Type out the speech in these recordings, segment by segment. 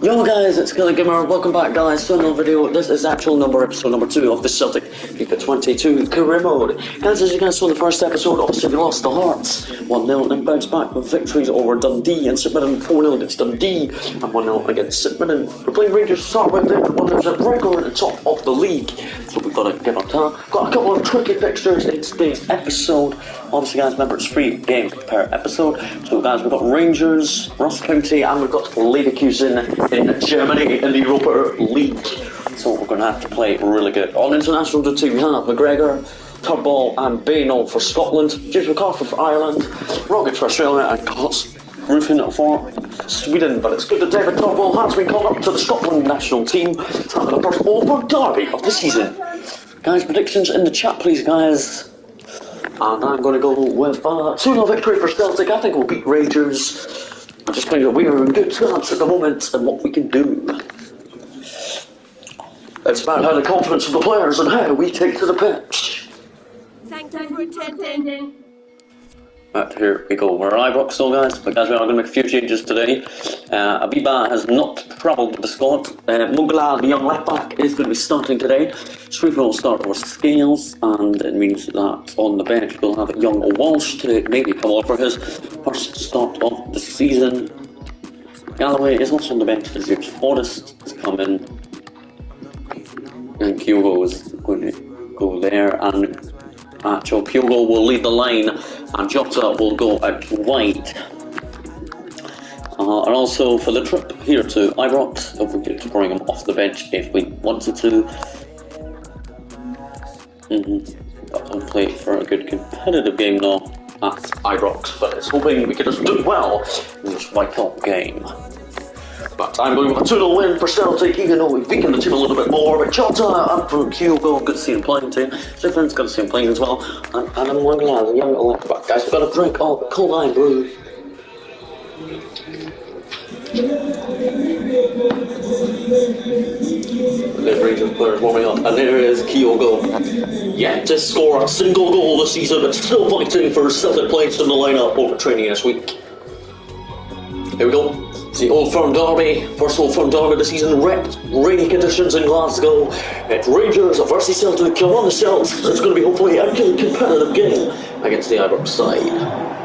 Yo guys, it's Celtic Gamer. Welcome back guys to another video. This is episode number 2 of the Celtic EP2 career mode. Guys, as you guys saw in the first episode, obviously we lost the Hearts 1-0 and bounced back with victories over Dundee and St Mirren 4-0 against Dundee and 1-0 against St Mirren. We're playing Rangers to start with, then one of the regular at the top of the league. So we've got to get on time. Got a couple of tricky fixtures in today's episode. Obviously guys, remember it's 3 games per episode. So guys, we've got Rangers, Ross County, and we've got Leverkusen in Germany in the Europa League. So we're going to have to play really good. On international duty we have McGregor, Turnbull and Bainall for Scotland, James McCarthy for Ireland, Rogic for Australia and Cots Roofing for Sweden. But it's good that David Turnbull has been called up to the Scotland national team to have the first over derby of the season. Guys, predictions in the chat please guys. And I'm going to go with 2-0 victory for Celtic. I think we'll beat Rangers. I just think that we are in good chance at the moment and what we can do. It's about how the confidence of the players and how we take to the pitch. Thank you for attending. Right, here we go. We're at Ibrox still guys, but guys we are going to make a few changes today. Abiba has not travelled with the squad. Mugla, the young left back, is going to be starting today. Shrewsbury will start over Scales, and it means that on the bench we'll have young Walsh to maybe come on for his first start of the season. Galloway is also on the bench as James Forrest has come in. And Kyogo is going to go there, and Joe Kyogo will lead the line, and Jota will go out wide. And also for the trip here to Ibrox, if we could bring him off the bench if we wanted to. I'll play for a good competitive game now at Ibrox, but it's hoping we can just do well in this vital game. But I'm going with a 2-0 win for Celtic, even though we've weakened the team a little bit more. But Jota up from Kyogo, good to see him playing too. Stephen's good to see him playing as well. And I'm Wangla, the young left back. Guys, we've got a drink of cold iron brew. The Rangers players warming up, and there is Kyogo. Yet to score a single goal this season, but still fighting for Celtic place in the lineup over training this week. Here we go. It's the Old Firm Derby, first Old Firm Derby of the season, rainy conditions in Glasgow. It's Rangers versus Celtic on the Celts. It's going to be hopefully a good competitive game against the Ibrox side.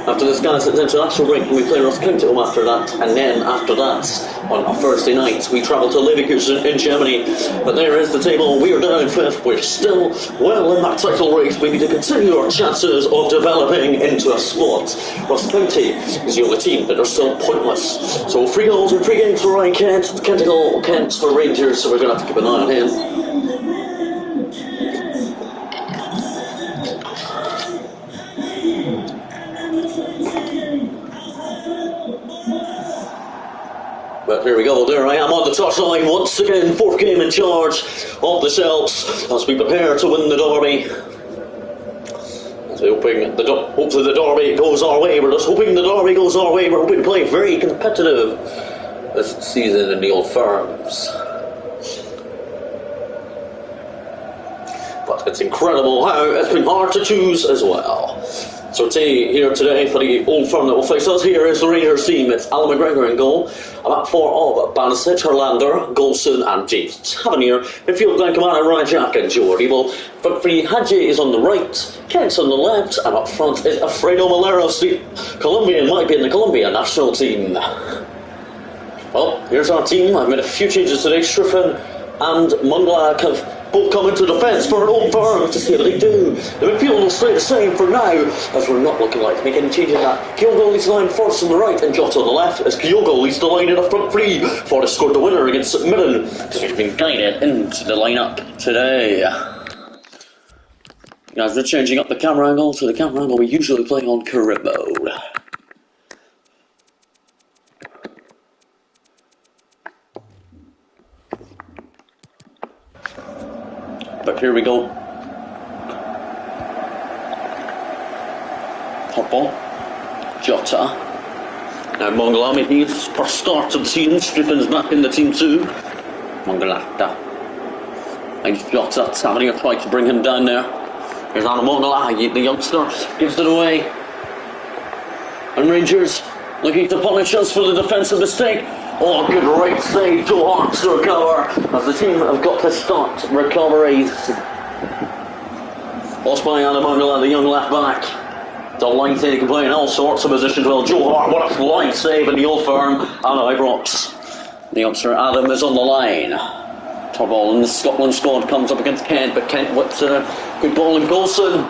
After this guys, it's international break, we play Ross County home after that, and then after that, on a Thursday night, we travel to Leverkusen in Germany. But there is the table, we are down 5th, we're still well in that title race. We need to continue our chances of developing into a squad. Ross County is the only team that are still pointless. So 3 goals in 3 games for Ryan Kent, Kent for Rangers, so we're going to have to keep an eye on him. But here we go, there I am on the touchline once again, 4th game in charge of the Celts as we prepare to win the derby. Hopefully the derby goes our way. We're just hoping the derby goes our way. We're hoping to play very competitive this season in the Old Firms. But it's incredible how it's been hard to choose as well. So here today for the Old Firm that will face us, here is the Rangers team. It's Alan McGregor in goal, a back 4 of Banisic, Herlander, Golson and James Tavernier. Midfield Glenn Kamara, Ryan Jack and Joe Arribal. Front 3, Hadji is on the right, Kent's on the left, and up front is Alfredo Maleros, the Colombian, might be in the Colombian national team. Well, here's our team. I've made a few changes today. Striffen and Munglak have both come into defence for an Old Firm to see how they do. The midfield will stay the same for now, as we're not looking like to make any changes. That Kyogo leads the line first on the right and Jota on the left, as Kyogo leads the line in the front 3. Forrest scored the winner against St Mirren, because we've been guided into the lineup today. Guys, we're changing up the camera angle to the camera angle we usually play on career mode. But here we go. Top ball. Jota. Now Mongalami needs for start of the season. Strippin's back in the team too. Mongalata. And Jota. Tavernier tried to bring him down there. Here's Anna Mongalami, the youngster, gives it away. And Rangers Looking to punish us for the defensive mistake. Oh, good right save. Joe Hart to recover. As the team have got to start recoveries. Lost by Adam Mangala, the young left back. Delighted, he can play in all sorts of positions. Well, Joe Hart, what a light save in the Old Firm. And Ibrox. The youngster Adam is on the line. Top ball in the Scotland squad comes up against Kent, but Kent with a good ball in Golson.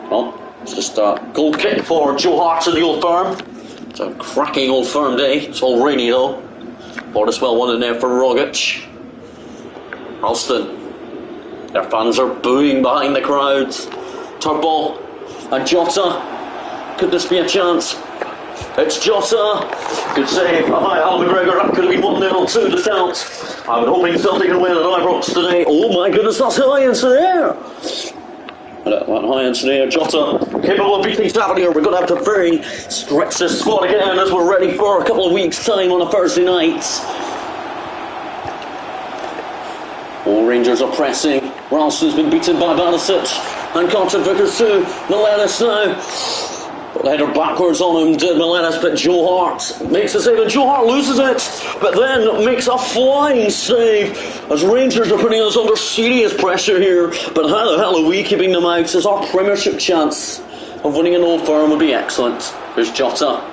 Well, it's just a goal kick for Joe Hart in the Old Firm. It's a cracking Old Firm day. It's all rainy though. Bordiswell won in there for Rogic. Ralston. Their fans are booing behind the crowds. Top ball. And Jota. Could this be a chance? It's Jota. Good save. Hi, Al McGregor. That could have been 1-0 to the count. I'm hoping Celtic can win at Ibrox today. Oh my goodness, that's high into the air. That high into the air. Jota capable of beating Tavernier. We're going to have to very stretch this squad again as we're ready for a couple of weeks' time on a Thursday night. All Rangers are pressing. Ralston's been beaten by Banisic. And Carter Vickers too. Milenis now. Header backwards on him, did Milenis, but Joe Hart makes the save, and Joe Hart loses it, but then makes a flying save as Rangers are putting us under serious pressure here. But how the hell are we keeping them out? As our Premiership chance of winning an Old Firm would be excellent. Here's Jota.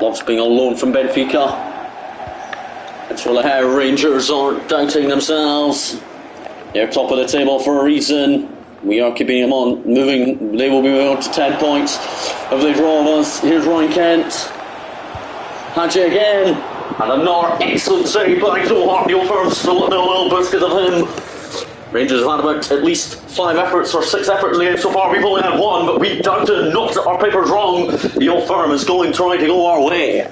Loves being on loan from Benfica. That's where the Hare Rangers aren't doubting themselves. They're top of the table for a reason. We are keeping them on, moving. They will be moving on to 10 points if they draw us. Here's Ryan Kent. Hadji again. And another excellent save by Joe Hart. The Old Firm still at 0-0 because of him. Rangers have had about at least 5 efforts or 6 efforts in the game so far. We've only had 1, but we doubted, knocked our papers wrong. The Old Firm is trying to go our way.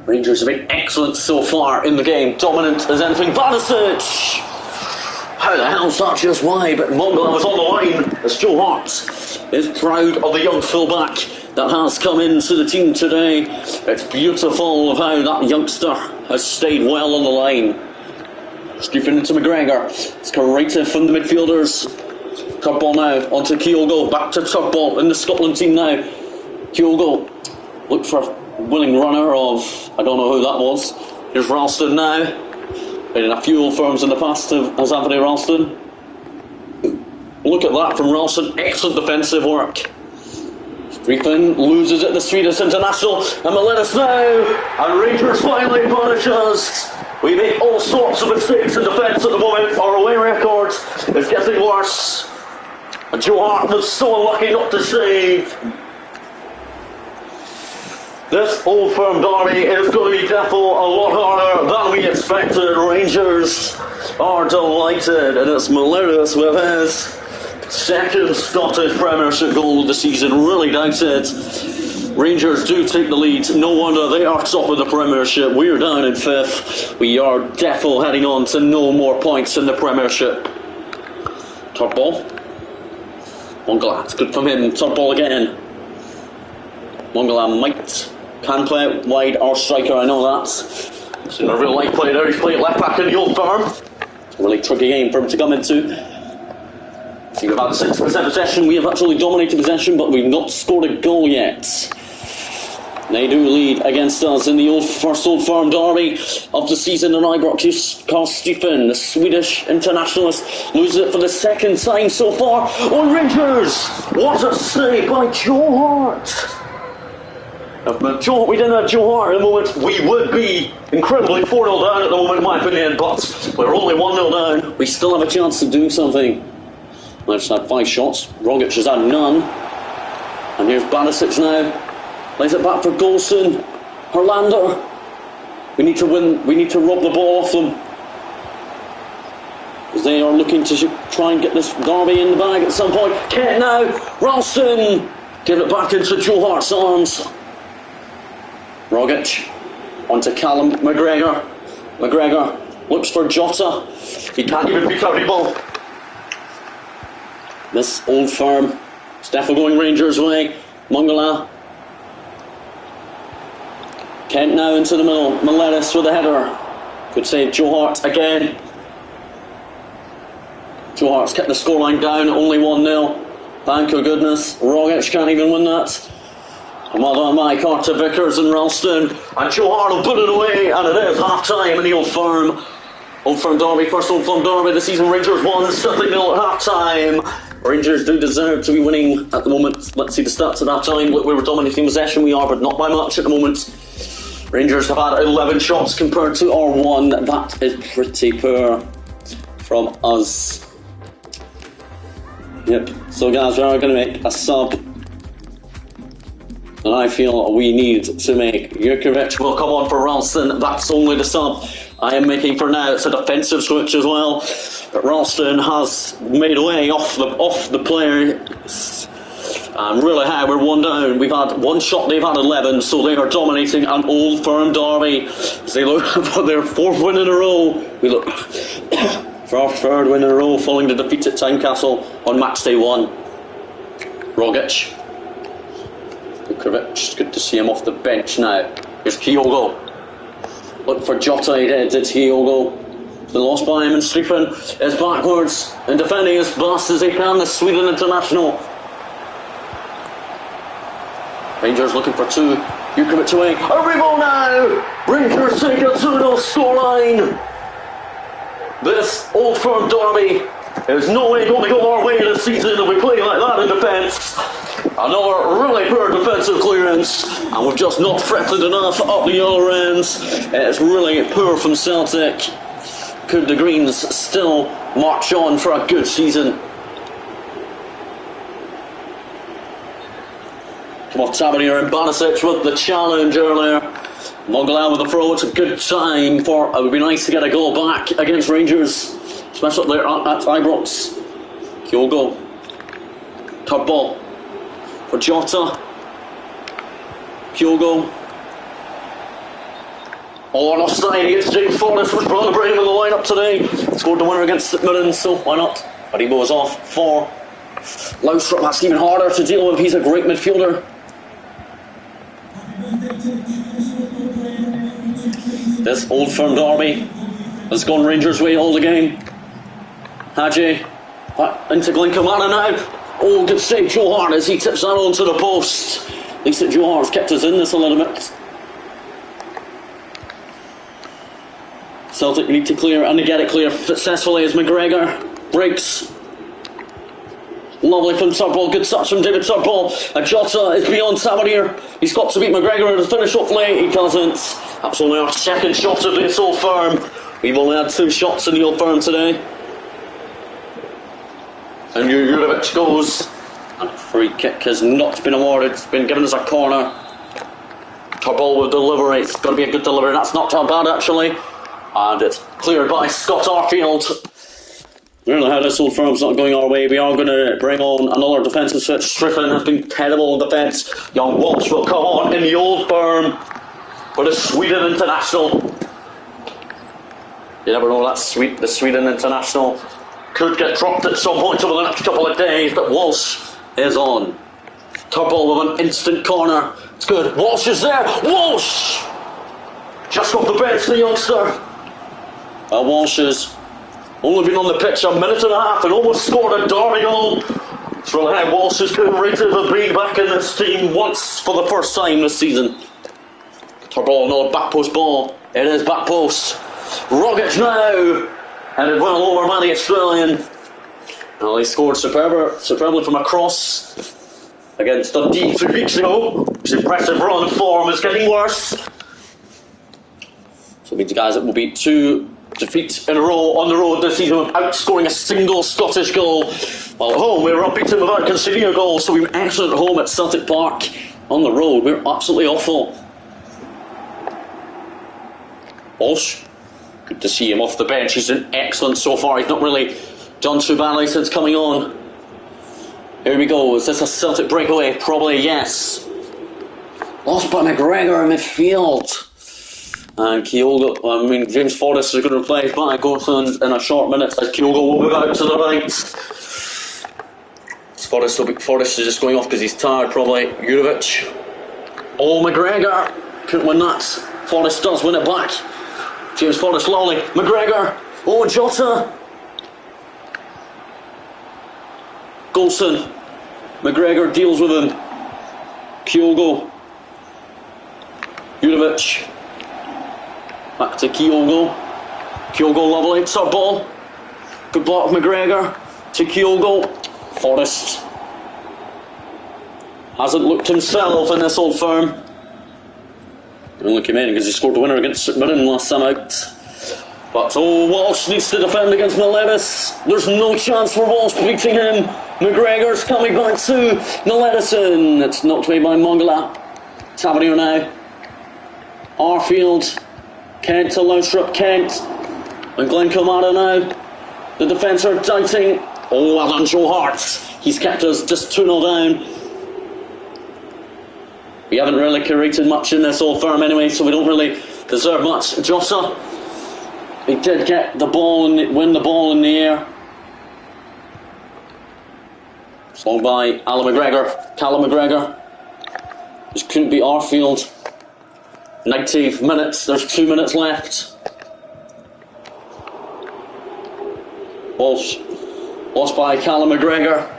Rangers have been excellent so far in the game. Dominant as anything. Banisic! How the hell's that just wide? But Mongala was on the line as Joe Hart is proud of the young fullback that has come into the team today. It's beautiful of how that youngster has stayed well on the line. Scooping into McGregor. It's creative from the midfielders. Tuck ball now onto Kyogo. Back to tuck ball in the Scotland team now. Kyogo looked for a willing runner of, I don't know who that was. Here's Ralston now. In a few Old Firms in the past as Anthony Ralston. Look at that from Ralston. Excellent defensive work. Strickland loses it, the Swedish international. And Milenis now. And Rangers finally punish us. We make all sorts of mistakes in defence at the moment. Our away record is getting worse. And Joe Hart was so unlucky not to save. This Old Firm derby is going to be definitely a lot harder than we expected. Rangers are delighted, and it's Milenis with his second Scottish Premiership goal of the season. Really doubted. Rangers do take the lead. No wonder they are top of the Premiership. We're down in 5th. We are definitely heading on to no more points in the Premiership. Top ball. Mongala, it's good from him. Top ball again. Mongala can play it wide, our striker, I know that. Seen a real life play there, he's playing left back in the Old Firm. It's a really tricky game for him to come into. We've had 6% possession, we have actually dominated possession, but we've not scored a goal yet. They do lead against us in the first Old Firm derby of the season, and Ibrox. Carl Stephen, the Swedish internationalist, loses it for the second time so far. Oh, Rangers! What a save by Joe Hart! If we didn't have Joe Hart at the moment, we would be incredibly 4-0 down at the moment, in my opinion, but we're only 1-0 down. We still have a chance of doing something. Let's had 5 shots. Rogic has had none. And here's Banisic now. Lays it back for Golson. Herlander. We need to win. We need to rob the ball off them. As they are looking to try and get this derby in the bag at some point. Kent now. Ralston. Give it back into Joe Hart's arms. Rogic onto Callum McGregor. McGregor looks for Jota. He can't even beat out the ball. This Old Firm. Steffel going Rangers' way. Mongala. Kent now into the middle. Milenis with a header. Good save. Joe Hart again. Joe Hart's kept the scoreline down. Only 1-0. Thank you goodness. Rogic can't even win that. Well done by Carter Vickers and Ralston. And Joe Hart will put it away, and it is half-time in the Old Firm. Old Firm derby, first Old Firm derby of the season. Rangers won, Celtic 0 at half-time. Rangers do deserve to be winning at the moment. Let's see the stats at that time. We were dominating possession, we are, but not by much at the moment. Rangers have had 11 shots compared to our 1. That is pretty poor from us. Yep, so guys, we are going to make a sub. And I feel we need to make. Jurkovic will come on for Ralston. That's only the sub I am making for now. It's a defensive switch as well. But Ralston has made away off the player. Really high, we're 1 down. We've had 1 shot, they've had 11, so they are dominating an Old Firm derby. They look for their 4th win in a row. We look for our 3rd win in a row, following the defeat at Tynecastle on match day 1. Rogic. Vukovic, good to see him off the bench now. Here's Kyogo. Look for Jota, he did. It's Kyogo. They lost by him, and Stephen is backwards and defending as fast as he can. The Sweden international. Rangers looking for 2. Vukovic away. A rebound now! Rangers take a 2-0 scoreline. This Old Firm derby is no way going to go our way this season if we play like that in defence. Another really poor defensive clearance, and we've just not threatened enough up the other ends. It's really poor from Celtic. Could the Greens still march on for a good season? Come on, Tavernier and Banisic with the challenge earlier. Moglan with the throw. It's a good time for. It would be nice to get a goal back against Rangers, especially there at Ibrox. Kyogo. Third ball for Jota. Kyogo. Oh, an offside against James Forrest, which brought the brain in the lineup today. Scored the winner against St Mirren, so why not? But he goes off for Laudrup. That's even harder to deal with. He's a great midfielder. This Old Firm derby has gone Rangers' way all the game. Hadji into Glenkamana now. Oh, good save, Joe Hart, as he tips that onto the post. At least that Joe Hart's kept us in this a little bit. Celtic need to clear, and to get it clear successfully as McGregor breaks. Lovely from Turball, good touch from David Turball. And Jota is beyond Tavernier. He's got to beat McGregor to finish hopefully. He doesn't. That's only our 2nd shot of this Old Firm. We've only had 2 shots in the Old Firm today. And Jurkovic goes. And a free kick has not been awarded. It's been given as a corner. Turball with delivery. It's got to be a good delivery. That's not too bad actually. And it's cleared by Scott Arfield. I don't know how this Old Firm's not going our way. We are going to bring on another defensive switch. Strickland has been terrible in defence. Young Walsh will come on in the Old Firm for the Sweden international. You never know, that's sweet. The Sweden international could get dropped at some point over the next couple of days, but Walsh is on. Turball with an instant corner. It's good. Walsh is there. Walsh! Just off the bench, the youngster. Walsh has only been on the pitch a minute and a half and almost scored a derby goal. It's really how Walsh is rated for being back in this team once for the first time this season. Turball, another back post ball. It is back post. Rogic now. Headed well over by the Australian. Well, he scored superbly from a cross against Dundee 3 weeks ago. His impressive run form is getting worse. So it means the guys that will be 2 defeats in a row on the road this season without scoring a single Scottish goal. While at home we were unbeaten without conceding a goal, so we were excellent at home at Celtic Park. On the road we're absolutely awful. Walsh, good to see him off the bench. He's been excellent so far. He's not really done too badly since coming on. Here we go. Is this a Celtic breakaway? Probably yes. Lost by McGregor in midfield. And Kyogo, James Forrest is going to replace by Gorson in a short minute as Kyogo will move out to the right. Forrest is just going off because he's tired, probably. Jurkovic. Oh, McGregor couldn't win that. Forrest does win it back. James Forrest lolling. McGregor. Oh, Jota. Golson. McGregor deals with him. Kyogo. Jurovic. Back to Kyogo. Kyogo lovely, third ball. Good block of McGregor. To Kyogo. Forrest. Hasn't looked himself in this Old Firm. He only came in because he scored the winner against St. last time out. But Walsh needs to defend against Miletus. There's no chance for Walsh beating him. McGregor's coming back to Miletus. It's knocked away by Mongala. Tavernier now. Arfield. Kent to Lowestrup. Kent. And Glenn Kilmara now. The defence are doubting. Oh, well done, Joe Hart. He's kept us just 2-0 down. We haven't really created much in this Old Firm anyway, so we don't really deserve much. Jossa. He did get the ball and win the ball in the air. Slung by Alan McGregor. Callum McGregor. This couldn't be Arfield. 90 minutes. There's 2 minutes left. Walsh. Lost by Callum McGregor.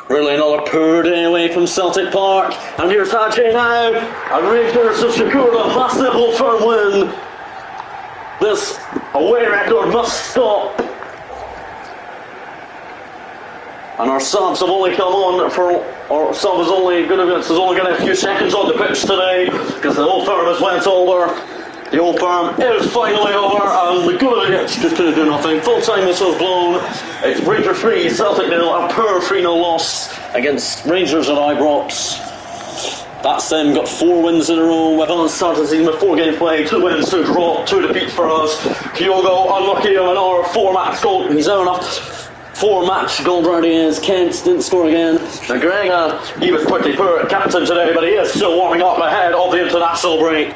Really another poor day away from Celtic Park. And here's Hadji now. And Rangers have secured a massive Old Firm win. This away record must stop. And our subs have only come on for, our sub is only going to get a few seconds on the pitch today because the Old Firm has went over. The Old Firm is finally over, and the Gullivic just couldn't do nothing. Full time whistle blown. It's Rangers 3, Celtic 0, a poor 3-0 loss against Rangers at Ibrox. That's them, got 4 wins in a row. We've only started the season with 4 games played, 2 wins, 2 draw, 2 defeats for us. Kyogo unlucky on another 4-match goal. He's now enough. 4-match goal ready is. Kent didn't score again. McGregor, he was pretty poor at captain today, but he is still warming up ahead of the international break.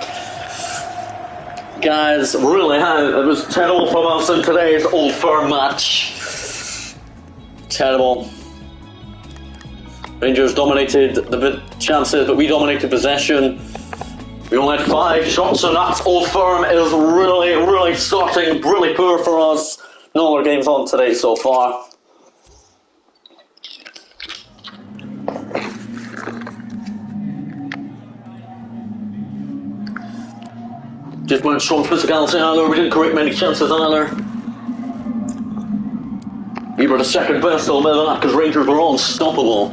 Guys, really, it was terrible from us in today's Old Firm match. Terrible. Rangers dominated the chances, but we dominated possession. We only had 5 shots, and that Old Firm is really starting really poor for us. No other games on today so far. Just weren't strong physicality either. We didn't create many chances either. We were the second best, I'll admit that, because Rangers were unstoppable.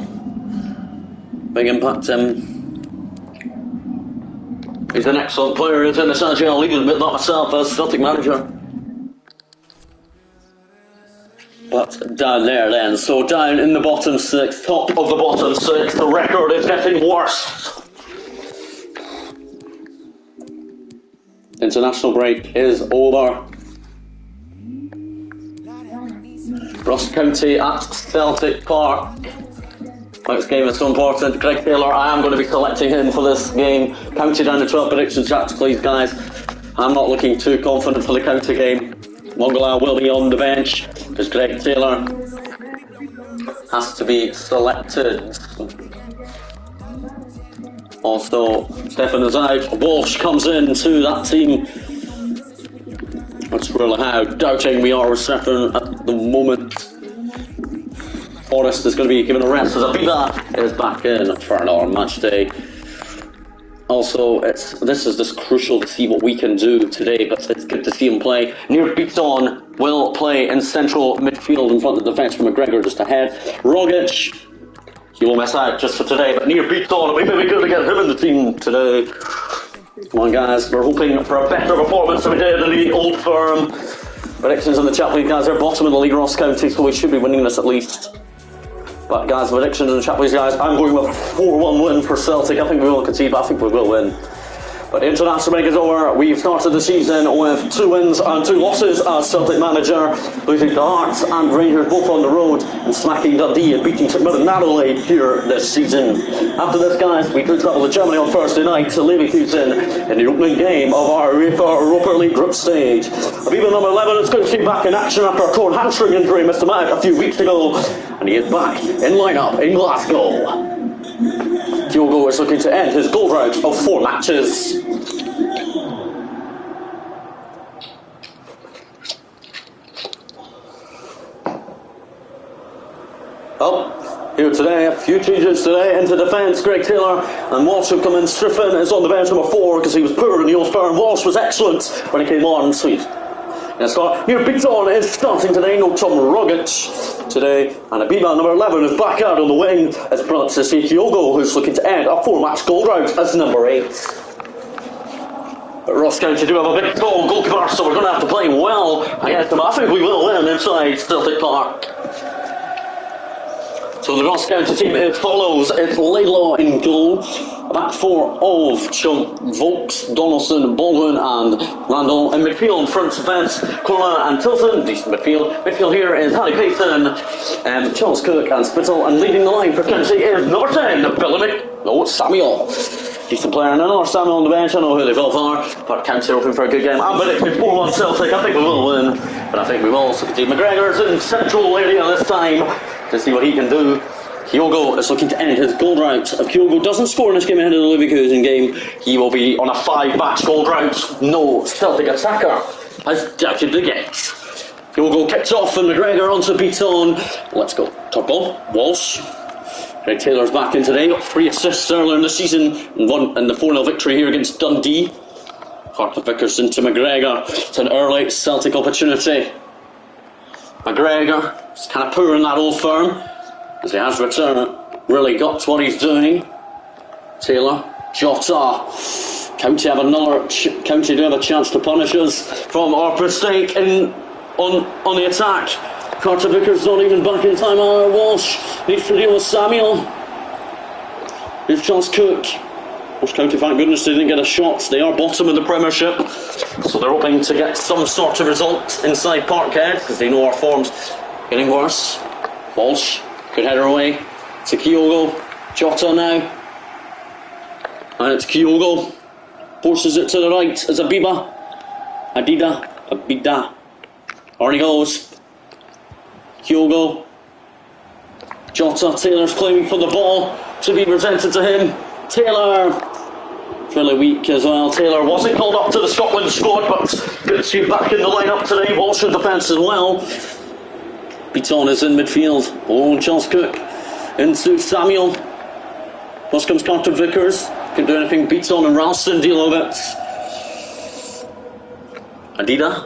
Big impact. He's an excellent player. He's in the Sanjay. I'll even admit that myself as Celtic manager. But down there then. So down in the bottom 6, top of the bottom 6. The record is getting worse. International break is over. Ross County at Celtic Park. Next game is so important. Greg Taylor, I am going to be selecting him for this game. County down to 12 prediction chats, please, guys. I'm not looking too confident for the County game. Mongala will be on the bench because Greg Taylor has to be selected. Also, Stefan is out. Walsh comes into that team. That's really how doubting we are with Stefan at the moment. Forrest is going to be given a rest as Abiba is back in for another match day. Also, this is just crucial to see what we can do today, but it's good to see him play. Near Beaton will play in central midfield in front of the defence from McGregor just ahead. Rogic, he will miss out just for today, but Near Beaton, we may be good to get him in the team today. Come on, guys, we're hoping for a better performance than we did in the Old Firm. Predictions in the chat, please, guys. They're bottom of the league, Ross County, so we should be winning this at least. But guys, predictions in the chat, please, guys. I'm going with a 4-1 win for Celtic. I think we will concede, but I think we will win. But the international break is over. We've started the season with 2 wins and 2 losses as Celtic manager, losing to Hearts and Rangers both on the road, and smacking Dundee and beating St Mirren narrowly here this season. After this, guys, we do travel to Germany on Thursday night to Leverkusen in the opening game of our UEFA Europa League group stage. Aviva number 11 is going to be back in action after a torn hamstring injury missed him out a few weeks ago, and he is back in line-up in Glasgow. Kyogo is looking to end his goal drought of 4 matches. Oh, Here today, a few changes today into defence. Greg Taylor and Walsh have come in. Striffen is on the bench, number 4, because he was poor in the Old Firm. Walsh was excellent when he came on. Sweet. Here, Beaton is starting today. No Tom Rogic today. And Abiba, number 11, is back out on the wing. It's brought to see Kyogo, who's looking to end a 4-match goal drought as number 8. But Ross County do have a big goalkeeper, so we're going to have to play well against them. I think we will win inside Celtic Park. So the Ross County team, it follows. It's Laidlaw in goal. A back 4 of Chump, Volks, Donaldson, Baldwin and Randall. In midfield, front defence, Corla and Tilton. Decent midfield. Midfield here is Harry Payton, Charles Cook and Spittle. And leading the line for County is number 10, Bellamy. No, it's Samuel. Decent player. And another Samuel on the bench. I know who they both are. But County are hoping for a good game. I'm predicting 4-1 Celtic. I think we will win. But I think we will also concede. McGregor's in central area this time to see what he can do. Kyogo is looking to end his goal drought. If Kyogo doesn't score in this game ahead of the Leverkusen game, he will be on a 5-match goal drought. No Celtic attacker has doubted the gates. Kyogo kicks off and McGregor onto Beaton. Let's go. Top ball. Walsh. Greg Taylor's back in today. Got 3 assists earlier in the season and won in the 4-0 victory here against Dundee. Carter Vickers into McGregor. It's an early Celtic opportunity. McGregor is kind of poor in that Old Firm, as he has returned, really got what he's doing. Taylor, Jota. County have County do have a chance to punish us from our mistake on the attack. Carter Vickers not even back in time. Walsh needs to deal with Samuel. Here's Charles Cook. Walsh County, thank goodness they didn't get a shot. They are bottom of the Premiership, so they're hoping to get some sort of result inside Parkhead, because they know our form's getting worse. Walsh could head her away to Kyogo. Jota now. And it's Kyogo. Forces it to the right as Abida. On he goes. Kyogo. Jota. Taylor's claiming for the ball to be presented to him. Taylor. Really weak as well. Taylor wasn't called up to the Scotland squad, but good to see him back in the lineup today. Walsh in defence as well. Beaton is in midfield. Oh, Charles Cook into Samuel. Plus comes Carter Vickers. Can do anything. Beaton and Ralston deal with it. Adida.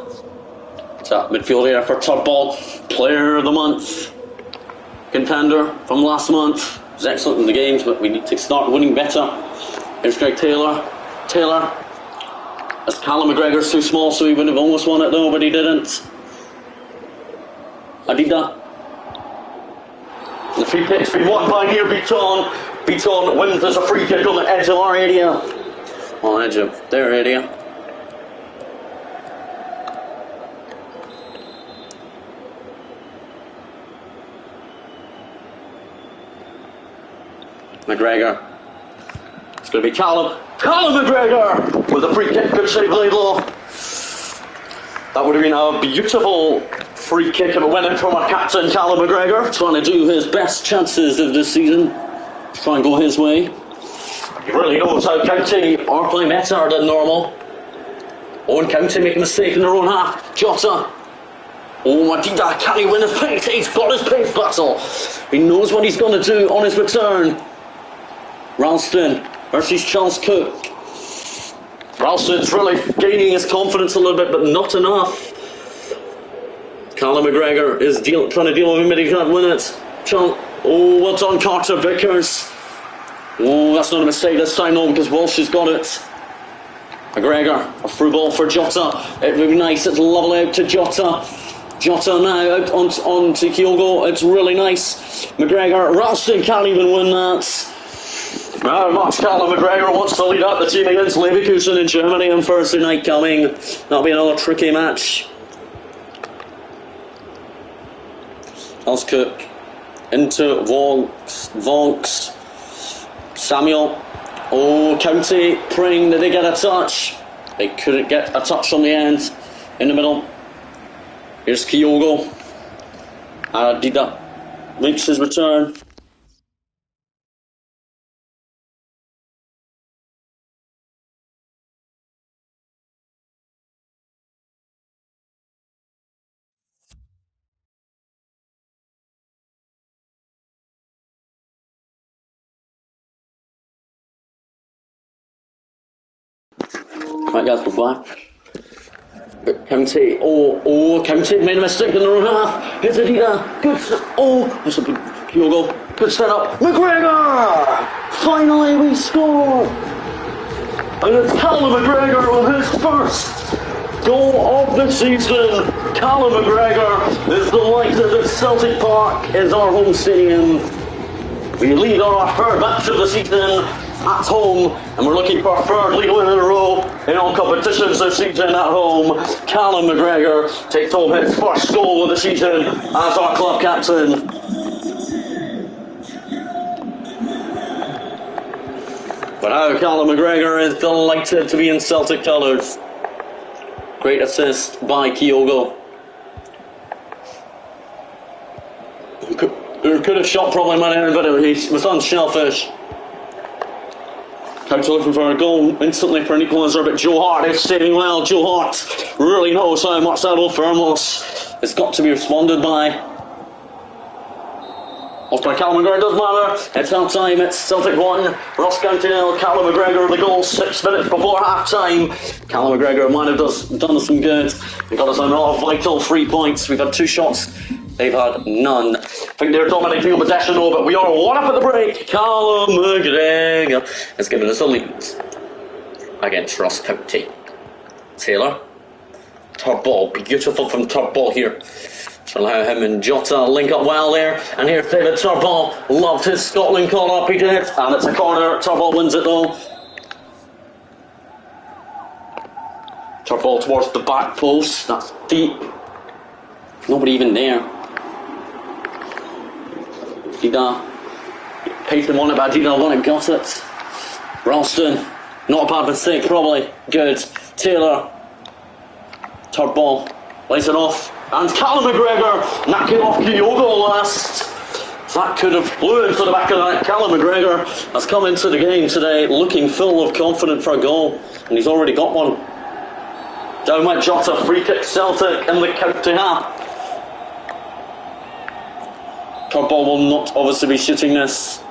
It's that midfield here for third ball. Player of the month. Contender from last month. Was excellent in the games, but we need to start winning better. Here's Greg Taylor. Taylor. As Callum McGregor's too small, so he would have almost won it though, but he didn't. Adida. The free kick's been won by near Beaton. Beaton wins as a free kick on the edge of our area. On the edge of their area. McGregor. It's going to be Callum. Callum McGregor with a free kick. Good save, Laidlaw. That would have been a beautiful free kick if it went in from our captain, Callum McGregor, trying to do his best chances of this season. Try and go his way. He really knows how County are playing better than normal. Owen County make a mistake in their own half. Jota. Oh, Madida, can he win his pace? He's got his pace battle. He knows what he's going to do on his return. Ralston versus Charles Cook. Ralston's really gaining his confidence a little bit, but not enough. Callum McGregor is trying to deal with him, but he can't win it. Oh, well done, Carter Vickers. Oh, that's not a mistake this time, though, because Walsh has got it. McGregor, a through ball for Jota. It would be nice, it's level out to Jota. Jota now out onto Kyogo. It's really nice. McGregor, Ralston can't even win that. Much Callum McGregor wants to lead out the team against Leverkusen in Germany on Thursday night coming. That'll be another tricky match. Charles Cook into Volks. Samuel. Oh, County praying that they get a touch. They couldn't get a touch on the end. In the middle. Here's Kyogo. Adida makes his return. Right guys, we're back. County, County made a mistake in the wrong half. Here's Adida, good, that's a big Kyogo, good setup. McGregor! Finally we score! And it's Callum McGregor with his first goal of the season. Callum McGregor is delighted that Celtic Park is our home stadium. We lead on our third match of the season at home, and we're looking for our third league win in a row in all competitions this season at home. Callum McGregor takes home his first goal of the season as our club captain. But now Callum McGregor is delighted to be in Celtic colours. Great assist by Kyogo. Could have shot probably money, but he was unshellfish. County looking for a goal instantly for an equaliser, but Joe Hart is saving well. Joe Hart really knows how much that old Firmos has got to be responded by. After Callum McGregor, doesn't matter. It's half time, it's Celtic 1, Ross County 0. Callum McGregor the goal 6 minutes before half time. Callum McGregor might have done us some good. He got us another vital 3 points. We've had 2 shots. They've had none. I think they're dominating the possession though, but we are 1 up at the break. Callum McGregor has given us a lead against Ross County. Taylor. Top ball. Beautiful from top ball here. To allow him and Jota link up well there. And here's David Turball. Loved his Scotland call up, he did. And it's a corner. Turball wins it though. Turball towards the back post. That's deep. Nobody even there. Dida paced him on it, but Dida won it, got it. Ralston, not a bad mistake, probably. Good. Taylor. Third ball. Lays it off. And Callum McGregor knocking off Kyogo last. That could have blew into the back of that. Callum McGregor has come into the game today looking full of confidence for a goal. And he's already got one. Down by Jota, free kick Celtic in the county half. Turball will not obviously be shooting this.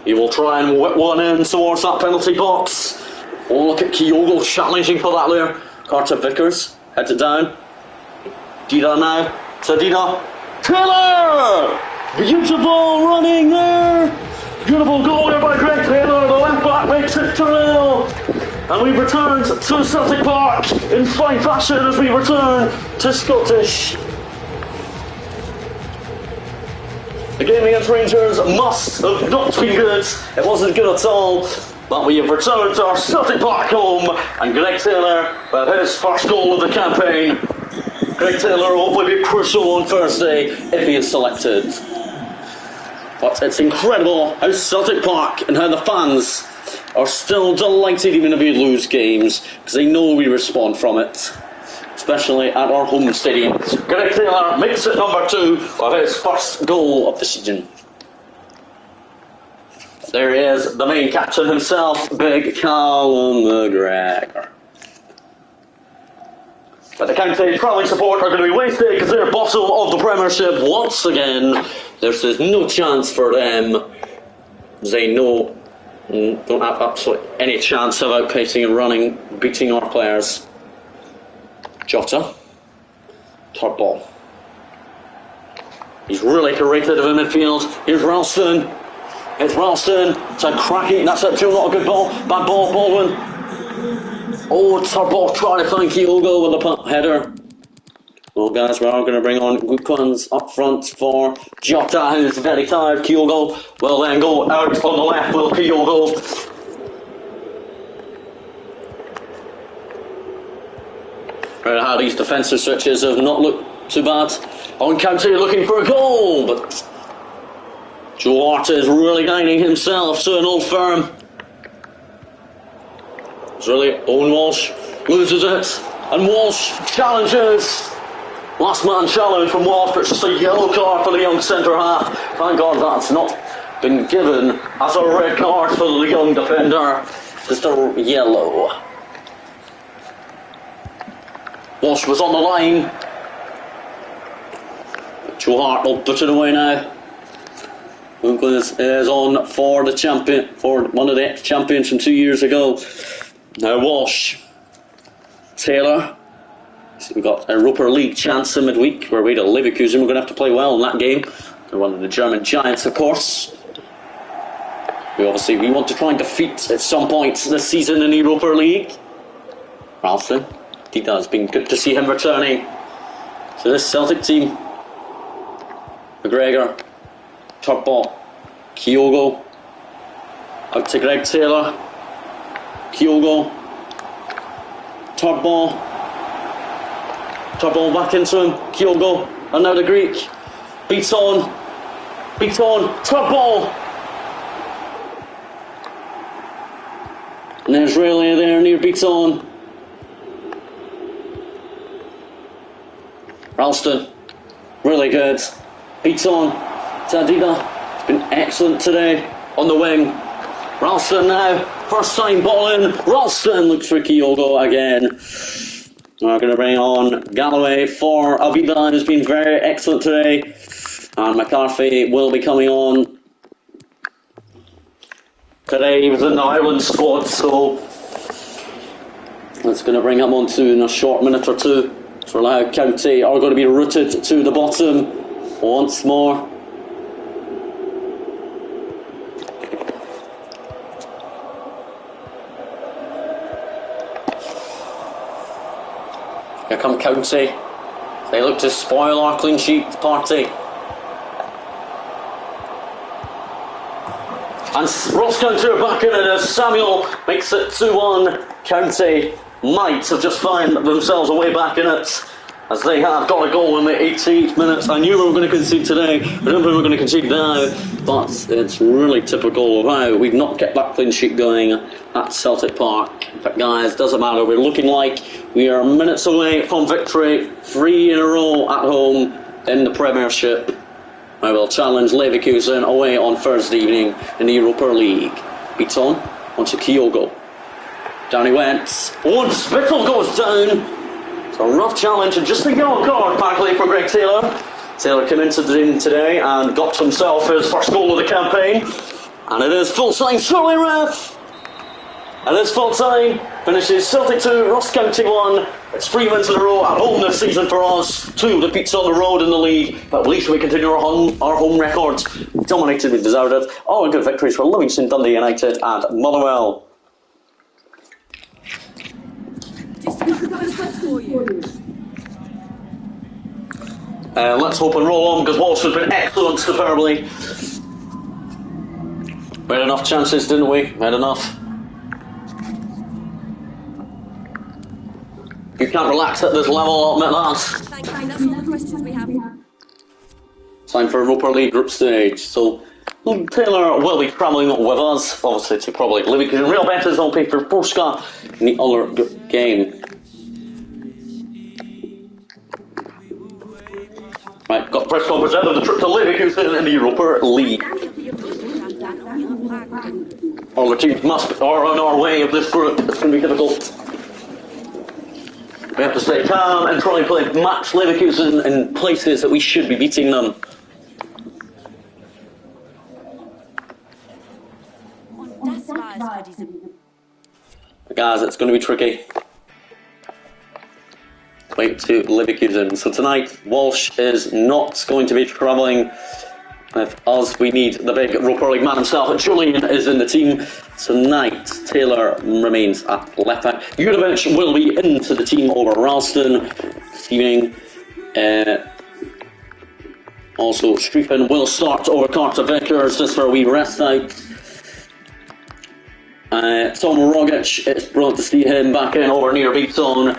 He will try and whip one in towards that penalty box. Oh, look at Kyogo challenging for that there. Carter Vickers heads it down. Dida now. To Dida. Taylor! Beautiful running there. Beautiful goal there by Greg Taylor. The left back makes it 2-0. And we've returned to Celtic Park in fine fashion as we return to Scottish. The game against Rangers must have not been good. It wasn't good at all. But we have returned to our Celtic Park home. And Greg Taylor with his first goal of the campaign. Greg Taylor will hopefully be crucial on Thursday if he is selected. But it's incredible how Celtic Park and how the fans are still delighted even if we lose games, because they know we respond from it, especially at our home stadium. Greg Taylor makes it number 2 of his first goal of the season. There he is, the main captain himself, big Callum McGregor. But the county travelling support are going to be wasted because they're bottom of the Premiership once again. There's no chance for them. They know don't have absolutely any chance of outpacing and running, beating our players. Jota. Third ball. He's really creative in midfield. Here's Ralston. It's Ralston. It's a cracking. That's it. Not a good ball. Bad ball, Baldwin. Oh, third ball. Trying to find Kyogo with the header. Well, guys, we are going to bring on good ones up front for Jota, who's very tired. Kyogo will then go out on the left. Will Kyogo. Right, how these defensive switches have not looked too bad. On County looking for a goal, but Joe Hart is really guiding himself to an old firm. It's really Owen Walsh loses it, and Walsh challenges. Last man challenge from Walsh, but it's just a yellow card for the young centre half. Thank God that's not been given as a red card for the young defender. Just a yellow. Walsh was on the line. Joe Hart will put it away now. Lucas is on for the champion, for one of the ex-champions from 2 years ago. Now Walsh, Taylor. So we've got a Europa League chance in midweek. We're away to Leverkusen. We're going to have to play well in that game. They're one of the German giants, of course. We want to try and defeat at some point this season in the Europa League. Ralston, it has been good to see him returning to this Celtic team. McGregor, top ball, Kyogo, out to Greg Taylor, Kyogo, top ball back into him, Kyogo, and now the Greek, beats on, top ball, and there's Rayleigh there near beats on, Ralston, really good, beats on, Tadida. Been excellent today on the wing. Ralston now, first time ball in. Ralston looks for Kyogo again. We're going to bring on Galloway for Avida, who's been very excellent today. And McCarthy will be coming on today. He was in the Ireland squad, so that's going to bring him on to in a short minute or two to allow County are going to be rooted to the bottom once more. Here come County. They look to spoil our clean sheet party. And Ross County are back in it as Samuel makes it 2-1. County might have just found themselves a way back in it, as they have got a goal in the 88th minute. I knew we were going to concede today. I don't think we were going to concede now, but it's really typical of how we've not kept that clean sheet going at Celtic Park. But guys, doesn't matter. We're looking like we are minutes away from victory. 3 in a row at home in the Premiership. I will challenge Leverkusen away on Thursday evening in the Europa League. Beats on to Kyogo. Down he went. Oh, and Spittle goes down. It's a rough challenge and just a yellow card, apparently, for Greg Taylor. Taylor came into the game today and got himself his first goal of the campaign. And it is full time, surely ref. And it's full time. Finishes Celtic 2, Ross County 1. It's 3 wins in a row at home this season for us. 2 defeats on the road in the league. But at least we continue our home record. Dominated, we deserved it. All good victories for Livingston, Dundee United and Motherwell. Let's hope and roll on, because Walsh has been excellent superbly. We had enough chances, didn't we? We had enough. You can't relax at this level, I'll admit that. Thank you, that's all the questions we have. Time for Europa League group stage. So Taylor will be travelling with us, obviously, to probably Liverpool. Real betters on paper, Polska in the other game. Right, got press conference out of the trip to Leverkusen in the Europa League. All the teams are on our way of this group. It's going to be difficult. We have to stay calm and try and play match Leverkusen in places that we should be beating them. Guys, it's going to be tricky. Wait to Leverkusen. So tonight, Walsh is not going to be travelling with us. We need the big Europa League man himself. And Julian is in the team tonight. Taylor remains at left back. Jurevich will be into the team over Ralston this evening. Also, Strifen will start over Carter Vickers just for a wee rest out. Tom Rogic, it's brilliant to see him back in over near Beaton.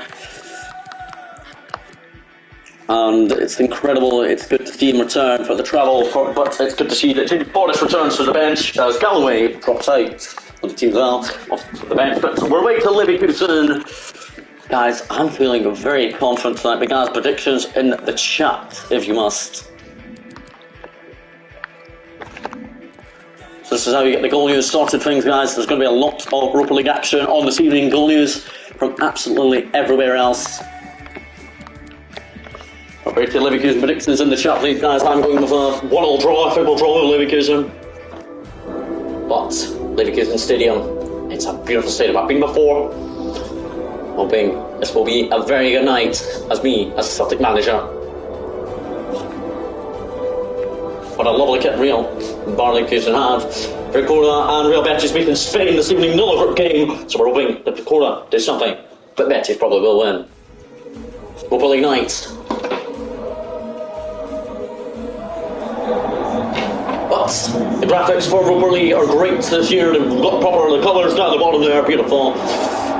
And it's incredible, it's good to see him return for the travel, but it's good to see that Jimmy Forrest returns to the bench as Galloway drops out on the team's out off the bench. But we're away to Leverkusen. Guys, I'm feeling very confident tonight. The guys' predictions in the chat, if you must. So this is how you get the goal news sorted things, guys. There's going to be a lot of Europa League action on this evening. Goal news from absolutely everywhere else. We're to Leverkusen predictions in the chat, please, guys. I'm going with a 1-1 draw, a football draw with Leverkusen. But Leverkusen Stadium, it's a beautiful stadium. I've been before. Hoping this will be a very good night as me, as Celtic manager. What a lovely kit Real Leverkusen have. Ricola and Real Betis beating Spain this evening, another game. So we're hoping that Ricola does something, but Betis probably will win. Europa League night. But the graphics for Europa League are great this year. They've got the colours down the bottom there, beautiful.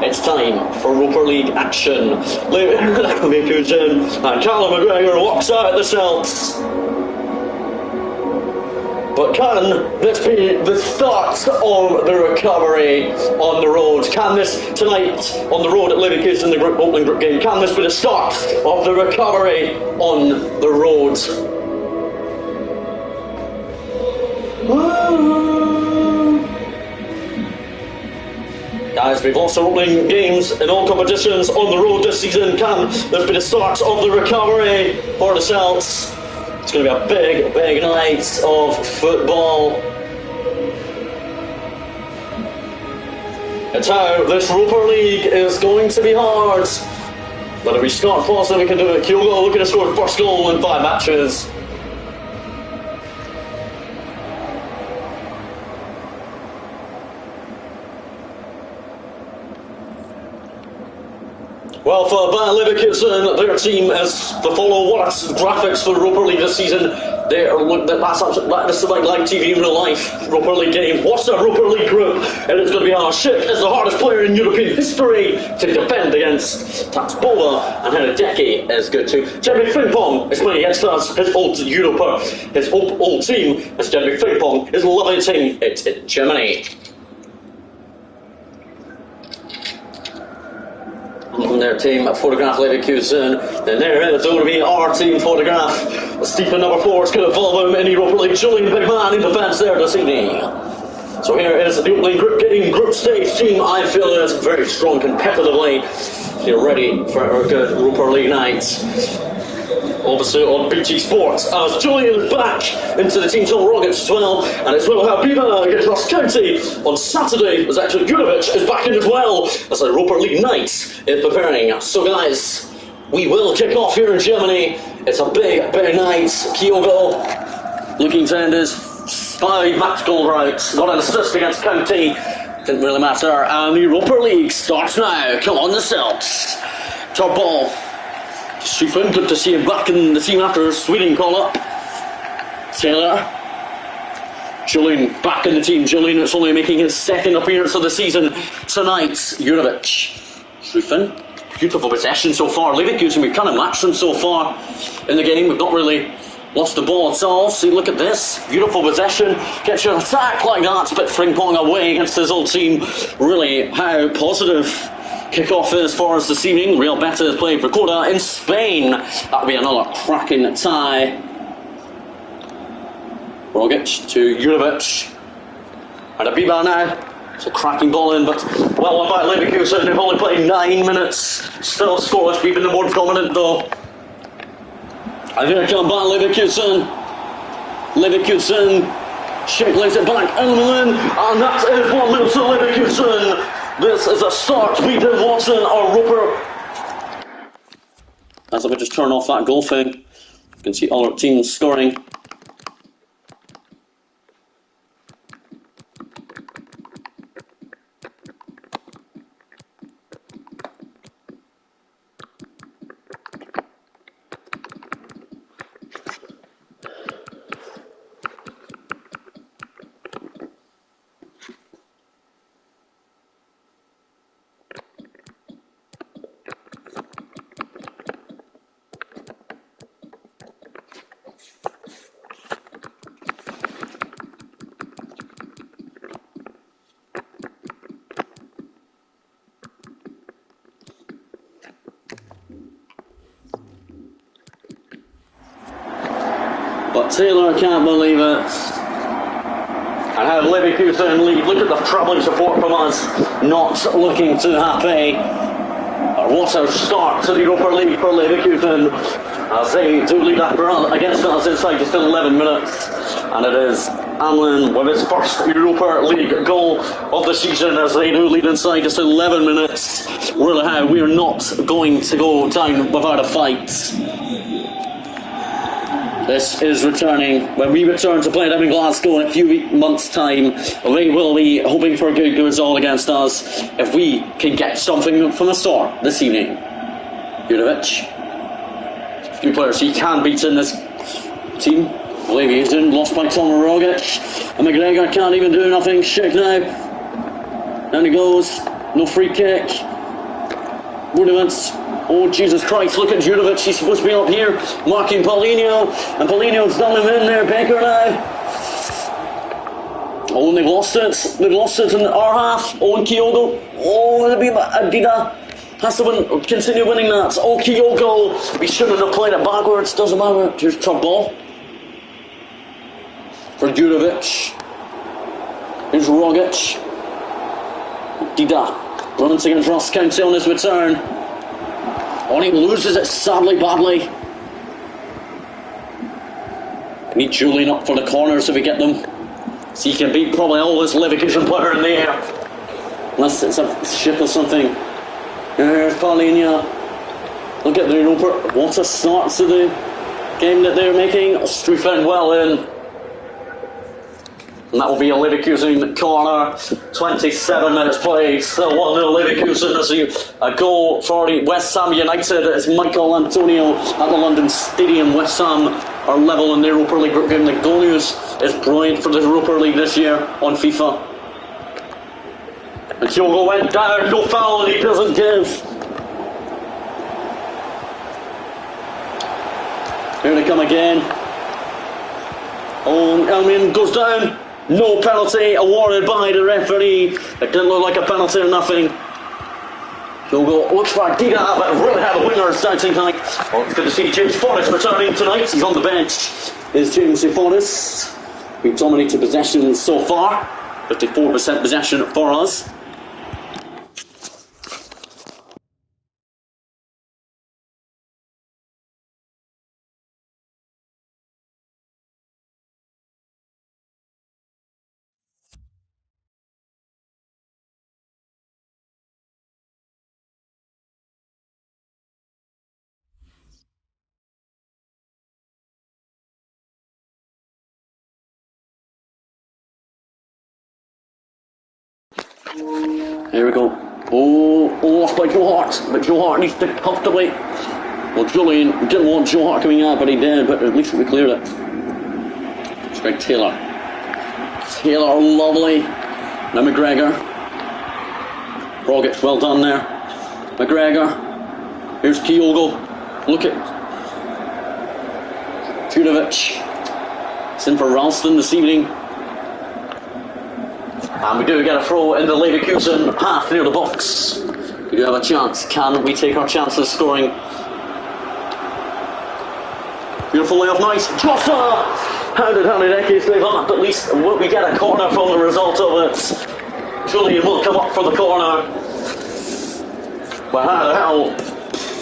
It's time for Europa League action. Leverkusen and Callum McGregor walks out at the Celts. But can this be the start of the recovery on the road? Can this tonight on the road at Leverkusen, the opening group game, can this be the start of the recovery on the road? Guys, we've lost our opening games in all competitions on the road this season. Can this be the start of the recovery for the Celts? It's going to be a big, big night of football. It's how this Europa League is going to be hard. But if we start positive, we can do it. Kyogo looking to score the first goal in 5 matches. Well, for Bayer Leverkusen, their team is to follow what graphics for Europa League this season. That's like TV in real life. Europa League game. What's the Europa League group? And it's going to be our ship is the hardest player in European history to defend against. Tatsbova and Hennedecke is good too. Jeremy Frimpong is playing against us. His old Europa, his old team is Jeremy Frimpong. His lovely team, it's in Germany. On their team photograph Leverkusen, and there is going to be our team photograph. Stephen number 4 is going to follow him in Europa League. Julian, big man in defence there this evening. So here is the opening group stage team. I feel is very strong competitively. They're ready for a good Europa League night. Obviously on BT Sports, as Julian is back into the team till Rockets as well, and it's well Habiba against Ross County on Saturday, as actually Jurovic is back in as well, as the Europa League night is preparing. So guys, we will kick off here in Germany. It's a big, big night. Kyogo looking to end his 5 match goal routes, got an assist against County, didn't really matter, and the Europa League starts now. Come on the Celts. Top ball. Stephen, good to see him back in the team after a Sweden call-up. Taylor. Julian back in the team. Julian is only making his 2nd appearance of the season tonight. Jurovic. Stephen. Beautiful possession so far. Leverkusen, we've kind of matched them so far in the game. We've not really lost the ball at all. See, look at this. Beautiful possession. Gets your attack like that. But Frimpong away against his old team. Really, how positive kick-off is for us this evening. Real Betis playing for Ricola in Spain. That'll be another cracking tie. Rogic to Jurovic. And Abiba now. It's a cracking ball in, but well on by Leverkusen. They've only played 9 minutes. Still scoreless. We've been the more dominant though. And here come by Leverkusen. Leverkusen. Shake lays it back. Elman. And that is 1-0 to Leverkusen. This is a start. We did Watson or Roper. As I would just turn off that goal thing, you can see all our teams scoring. But Taylor can't believe it. And how Leverkusen lead. Look at the travelling support from us. Not looking too happy. What a start to the Europa League for Leverkusen, as they do lead that against us inside just 11 minutes. And it is Amlin with his first Europa League goal of the season, as they do lead inside just 11 minutes. We are not going to go down without a fight. This is returning. When we return to play them in Glasgow in a few months' time, we will be hoping for a good result against us if we can get something from the start this evening. Jurovic. A few players he can beat in this team. I believe he's in, lost by Tomer Rogic. And McGregor can't even do nothing. Schick now. Down he goes. No free kick. Rudiments. Oh, Jesus Christ, look at Jurovic. He's supposed to be up here marking Paulinho. And Paulinho's done him in there. Baker now. Oh, and they've lost it. They've lost it in our half. Oh, and Kyogo. Oh, it'll be Adida. Has to continue winning that. Oh, Kyogo. We shouldn't have played it backwards. Doesn't matter. Here's top ball for Jurovic. Here's Rogic. Dida running against Ross County on his return. Oh, and he loses it sadly badly. We need Julian up for the corners if we get them. So he can beat probably all this Leverkusen player in the air. Unless it's a ship or something. Here's Paulinho. Look at the Europa. What a start to the game that they're making. Strufen well in. And that will be a Leverkusen corner. 27 minutes played. Still 1-0 Leverkusen. There's a goal for West Ham United. It's Michael Antonio at the London Stadium. West Ham are level in the Europa League group game. The goal news is brilliant for the Europa League this year on FIFA. And Kyogo went down. No foul, and he doesn't give. Here they come again. Oh, Elmian goes down. No penalty awarded by the referee. It didn't look like a penalty or nothing. Kyogo looks for Dida, but really had a winner starting tonight. Oh, it's good to see James Forrest returning tonight. He's on the bench. Is James Forrest. We've dominated possession so far. 54% possession for us. Here we go. Oh, lost by Joe Hart. But Joe Hart needs to comfortably. Well, Julian didn't want Joe Hart coming out, but he did. But at least we cleared it. It's Greg Taylor. Taylor, lovely. Now McGregor. Rogic, well done there. McGregor. Here's Kyogo. Look at Jurovic. It's in for Ralston this evening. And we do get a throw in the Leverkusen half near the box. We do have a chance. Can we take our chances scoring? Beautiful layoff, nice. Jossa! How did Eki stay up? At least will we get a corner from the result of it? Julian will come up for the corner. But how the hell?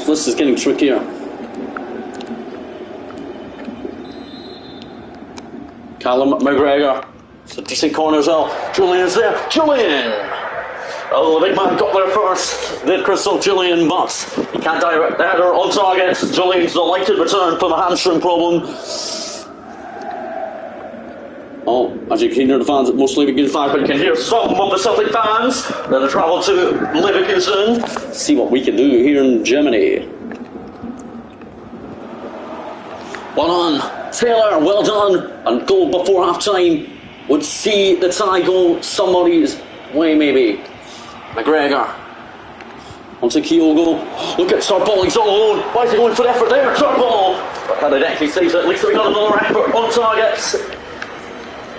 This is getting trickier. Callum McGregor. It's a decent corner as well. Julian's there. Julian! Oh, the big man got there first. Did Crystal Julian, but he can't direct the header on target. Julian's delighted return for the hamstring problem. Oh, as you can hear the fans, mostly Leverkusen fans, but you can hear some of the Celtic fans that have travelled to Leverkusen. See what we can do here in Germany. One on. Taylor, well done. And goal before half time. Would see the tie go somebody's way, maybe. McGregor. Onto Kyogo. Look at Sorbol, he's all alone. Why is he going for the effort there? Sorbol! But Kadadeki saves it. At least we got another effort on target.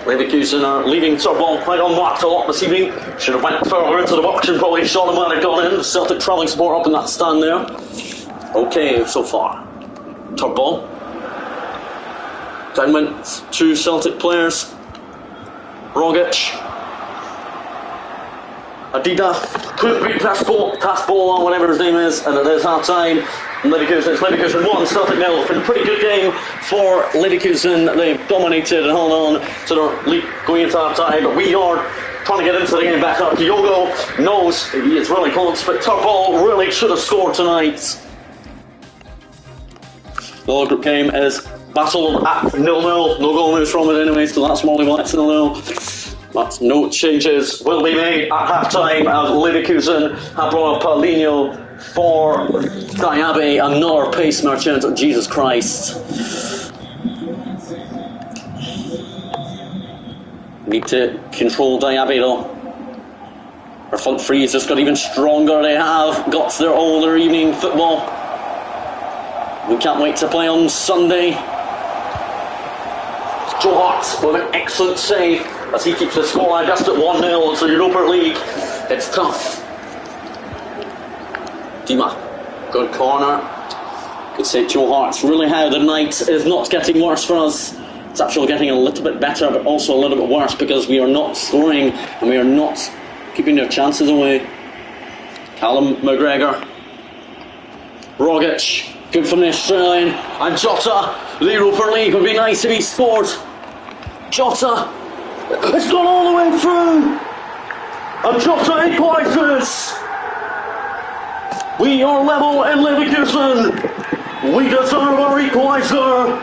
Leverkusen are leaving Sorbol right on marked a lot this evening. Should have went further into the box and probably shot him when it gone in. Celtic travelling support up in that stand there. Okay, so far. Sorbol. Down went two Celtic players. Rogic. Adida. Couldn't beat Pascal, whatever his name is, and it is half time. Leverkusen 1, Celtic 0. It's been a pretty good game for Leverkusen. They've dominated and held on to their lead going into half time, but we are trying to get into the game back up. Diogo knows he is really close, but Turbo really should have scored tonight. The other group game is battled at 0-0. No goal news from it anyway, so that's Molly White's 0-0. But no changes will be made at half-time as Leverkusen have brought up Paulinho for Diaby, another pace merchant. Jesus Christ. Need to control Diaby though. Our front three has just got even stronger. They have got their all their evening football. We can't wait to play on Sunday. Joe Hart with an excellent save as he keeps the scoreline just at 1-0. It's the Europa League. It's tough. Dima, good corner. Good save, Joe Hart. Really how the night is not getting worse for us. It's actually getting a little bit better, but also a little bit worse because we are not scoring and we are not keeping their chances away. Callum McGregor. Rogic. Good from the Australian. And Jota. The Europa League would be nice if he scored. Jota. It's gone all the way through. And Jota equalises. We are level in Leverkusen. We deserve our equaliser.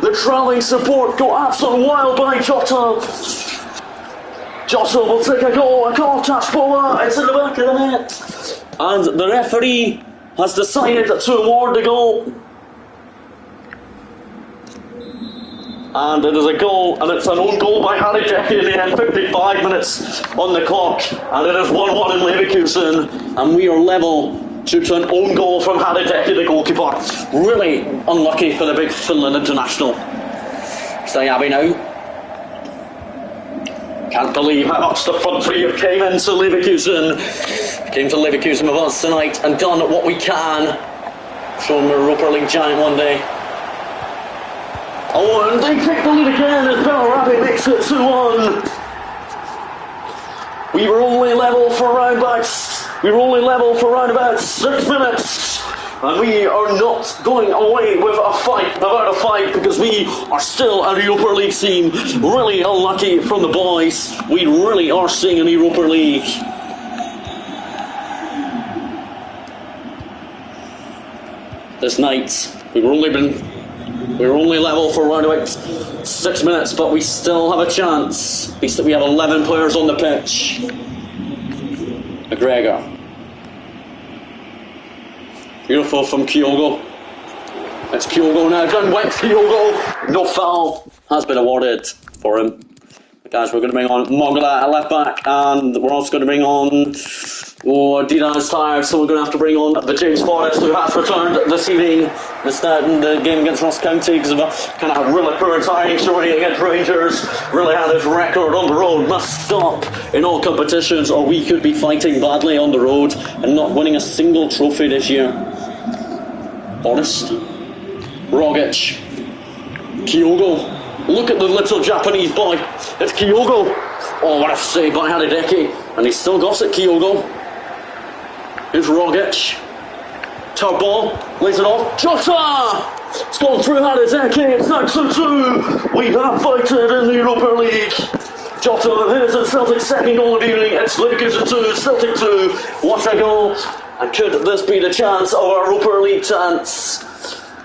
The travelling support go absolutely wild by Jota. Jota will take a goal. A goal touch ball. It's in the back of the net. And the referee has decided to award the goal. And it is a goal, and it's an own goal by Harry Decky in the end. 55 minutes on the clock, and it is 1-1 in Leverkusen, and we are level due to an own goal from Harry Decky, the goalkeeper. Really unlucky for the big Finland international. Diaby now. Can't believe how much the front three have came into Leverkusen. Came to Leverkusen with us tonight and done what we can. Show them a Europa League giant one day. Oh, and they take the lead again as Belarabi makes it 2-1. We were only level for around about 6 minutes. And we are not going away without a fight, because we are still a Europa League team. Really unlucky from the boys. We really are seeing an Europa League. This night, we were only level for around about 6 minutes, but we still have a chance. We have 11 players on the pitch. McGregor. Beautiful from Kyogo. It's Kyogo now. Done went Kyogo. No foul has been awarded for him. Guys, we're going to bring on Mogala at left back, and we're also going to bring on Dina is tired, so we're going to have to bring on the James Forrest, who has returned this evening. In the game against Ross County because of a kind of really poor tiring showing against Rangers. Really had his record on the road. Must stop in all competitions, or we could be fighting badly on the road and not winning a single trophy this year. Forrest, Rogic, Kyogo. Look at the little Japanese boy. It's Kyogo. Oh, what a save by Hideki. And he's still got it, Kyogo. Here's Rogic. Turbo. Lays it off. Jota! It's gone through Hideki. It's next to 2. We have fighted in the Europa League. Jota, here's the Celtic second goal of the evening. It's Leverkusen 2, Celtic 2. What a goal. And could this be the chance of our Europa League chance?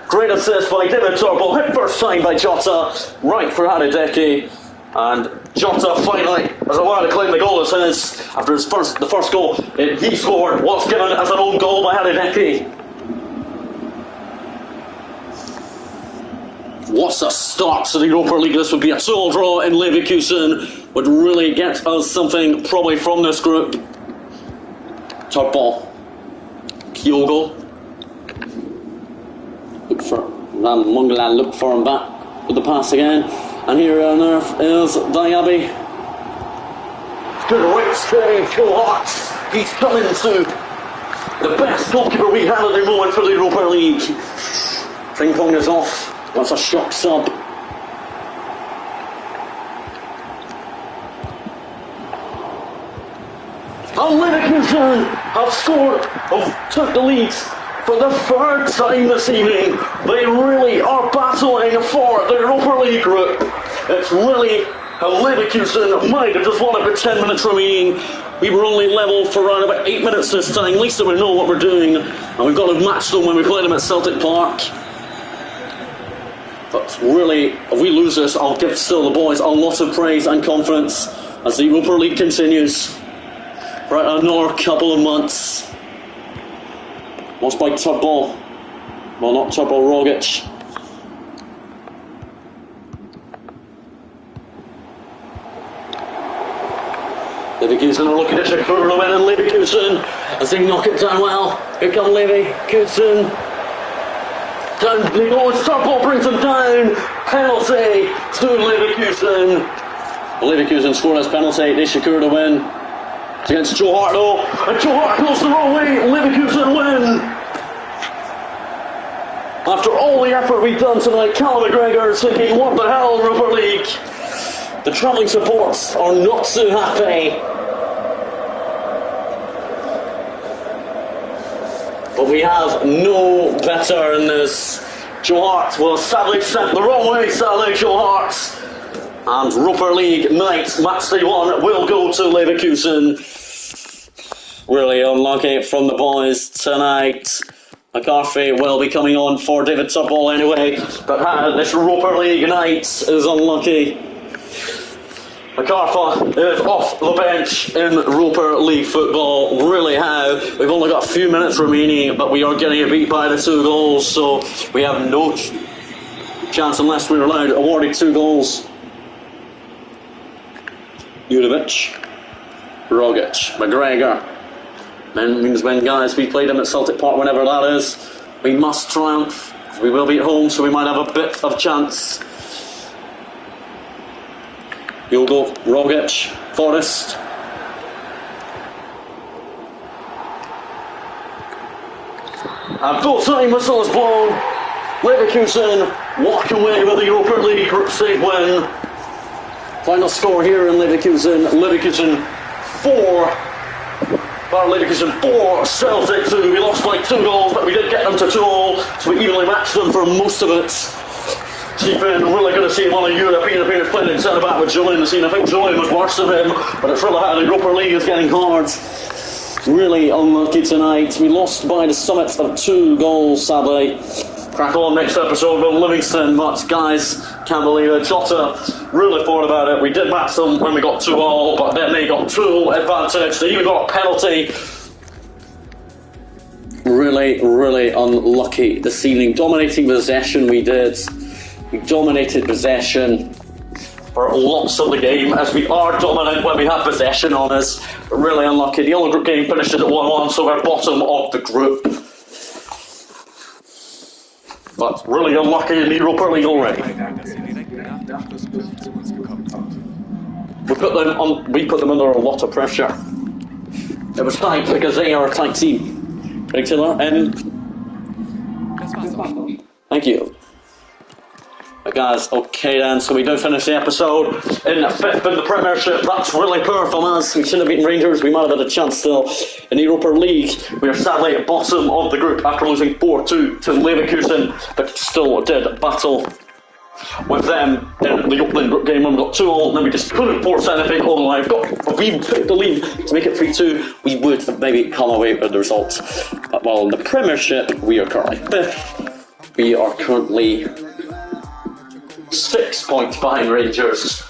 Great assist by David Turbo, hit first time by Jota, right for Hideki, and Jota finally has allowed to claim the goal as his after the first goal. He scored what's given as an own goal by Hideki. What a start to the Europa League. This would be a 2-2 draw in Leverkusen, would really get us something probably from this group. Turbo, Kyogo. Look for Mongala, look for him back with the pass again, and here on earth is Diaby. Good right save, Joe Hart. He's coming to the best goalkeeper we have at the moment for the Europa League. Ping pong is off. That's a shock sub. And Leverkusen have scored, took the lead for the third time this evening. They really are battling for the Europa League group. It's really how Leverkusen might have just won it with 10 minutes remaining. We were only level for around about 8 minutes this time. At least we know what we're doing. And we've got to match them when we play them at Celtic Park. But really, if we lose this, I'll give still the boys a lot of praise and confidence as the Europa League continues for another couple of months. Lost by Turbo. Well, not Turbo, Rogic. Leverkusen are looking at Shakurman and Leverkusen as they knock it down well. Here come Leverkusen. Down the goal, Turbo brings them down. Penalty to Leverkusen. Leverkusen score as penalty. They secure the win. It's against Joe Hart though. And Joe Hart goes the wrong way. Leverkusen win. After all the effort we've done tonight, Callum McGregor is thinking, what the hell, Europa League? The travelling supports are not so happy. But we have no better in this. Joe Hart was sadly sent the wrong way, sadly, Joe Hart. And Europa League night, match day 1, will go to Leverkusen. Really unlucky from the boys tonight. McCarthy will be coming on for David Turbo anyway, but this Europa League night is unlucky. McCarthy is off the bench in Europa League football. Really how? We've only got a few minutes remaining, but we are getting beat by the 2 goals, so we have no chance unless we're allowed awarded 2 goals. Jurovic, Rogic, McGregor. Then means when, guys, we played them at Celtic Park, whenever that is, we must triumph. We will be at home, so we might have a bit of chance. Yogo, Rogic, Forrest. And full-time whistle is blown. Leverkusen walk away with the Europa League group stage win. Final score here in Leverkusen. Leverkusen 4. Leverkusen 4, Celtic 2. We lost by 2 goals, but we did get them to 2-2, so we evenly matched them for most of it. We've been really good to see one of European appearance playing in centre-back with Julian the scene. I think Julian was worse than him, but it's really how the Europa League is getting hard. Really unlucky tonight. We lost by the summit of 2 goals, sadly. Crack on next episode with Livingston, but guys, can't believe it. Jota really thought about it. We did match them when we got 2-2, but then they got 2 advantage. They even got a penalty. Really unlucky this evening. Dominating possession we did. We dominated possession for lots of the game, as we are dominant when we have possession on us. Really unlucky. The other group game finishes at 1-1, so we're bottom of the group. But really unlucky in the Europa League already. We put them under a lot of pressure. It was tight because they are a tight team. Ready, Taylor? Thank you. Guys, okay then, so we do finish the episode in 5th in the Premiership. That's really poor from us. We should have beaten Rangers. We might have had a chance still in the Europa League. We are sadly at bottom of the group after losing 4-2 to Leverkusen, but still did battle with them in the opening group game when we got 2-2, and then we just couldn't force anything on the line. If we took the lead to make it 3-2, we would have maybe come away with the result. But while in the Premiership, we are currently 5th. We are currently 6 points behind Rangers,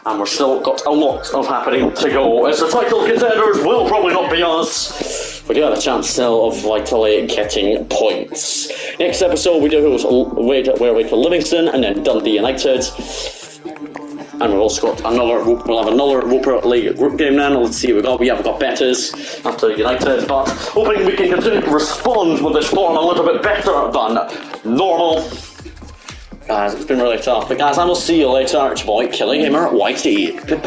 and we've still got a lot of happening to go. As the title contenders will probably not be us, we do have a chance still of vitally getting points. Next episode we do where we play Livingston and then Dundee United, and we've also got we'll have another Europa League group game then. Let's see what we got. We have got betters after United, but hoping we can continue to respond with this form a little bit better than normal. Guys, it's been really tough. But guys, I will see you later. It's your boy, Killing Gamer Whitey.